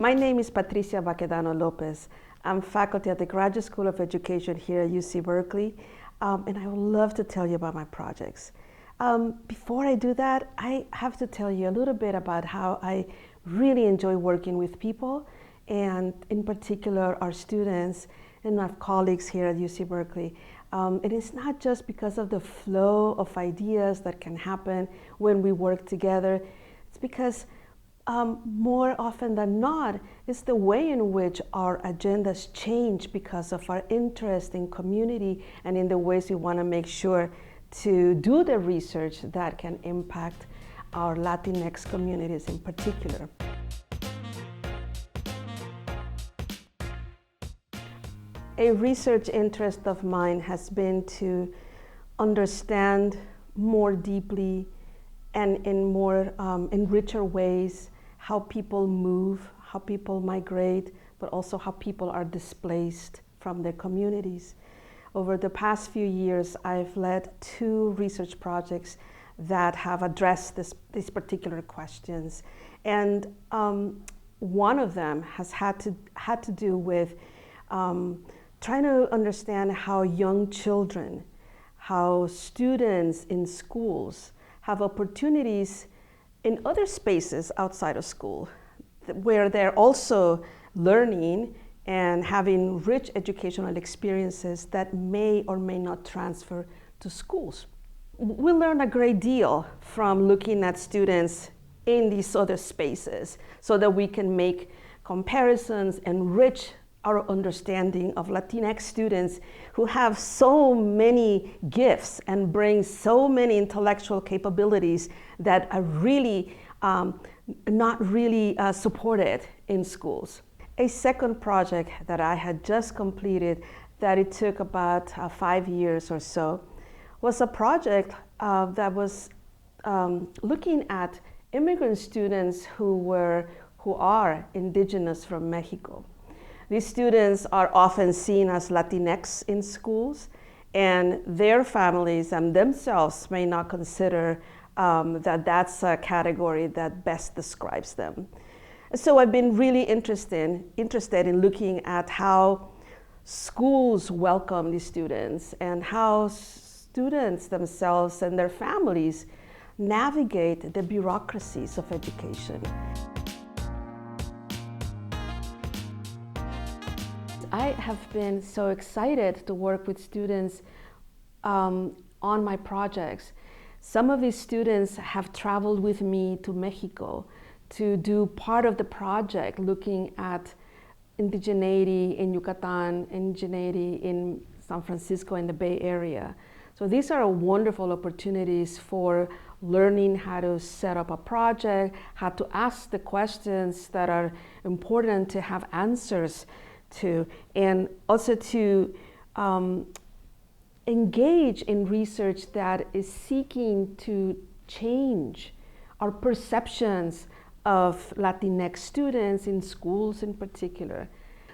My name is Patricia Baquedano-López. I'm faculty at the Graduate School of Education here at UC Berkeley, and I would love to tell you about my projects. Before I do that, I have to tell you a little bit about how I really enjoy working with people, and in particular our students and my colleagues here at UC Berkeley. It is not just because of the flow of ideas that can happen when we work together. It's because more often than not, it's the way in which our agendas change because of our interest in community and in the ways we want to make sure to do the research that can impact our Latinx communities in particular. A research interest of mine has been to understand more deeply and in more in richer ways how people move, how people migrate, but also how people are displaced from their communities. Over the past few years, I've led 2 research projects that have addressed these particular questions. And one of them has had to do with trying to understand how young children, how students in schools have opportunities in other spaces outside of school where they're also learning and having rich educational experiences that may or may not transfer to schools. We learn a great deal from looking at students in these other spaces so that we can make comparisons, enrich our understanding of Latinx students who have so many gifts and bring so many intellectual capabilities that are really not really supported in schools. A second project that I had just completed that it took about 5 years or so was a project that was looking at immigrant students who are indigenous from Mexico. These students are often seen as Latinx in schools, and their families and themselves may not consider that that's a category that best describes them. So I've been really interested in looking at how schools welcome these students and how students themselves and their families navigate the bureaucracies of education. I have been so excited to work with students on my projects. Some of these students have traveled with me to Mexico to do part of the project looking at indigeneity in Yucatan, indigeneity in San Francisco and the Bay Area. So these are wonderful opportunities for learning how to set up a project, how to ask the questions that are important to have answers to, and also to engage in research that is seeking to change our perceptions of Latinx students in schools in particular.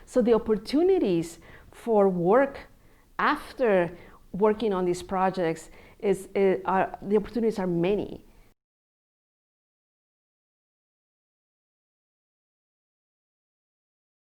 So the opportunities for work after working on these projects the opportunities are many.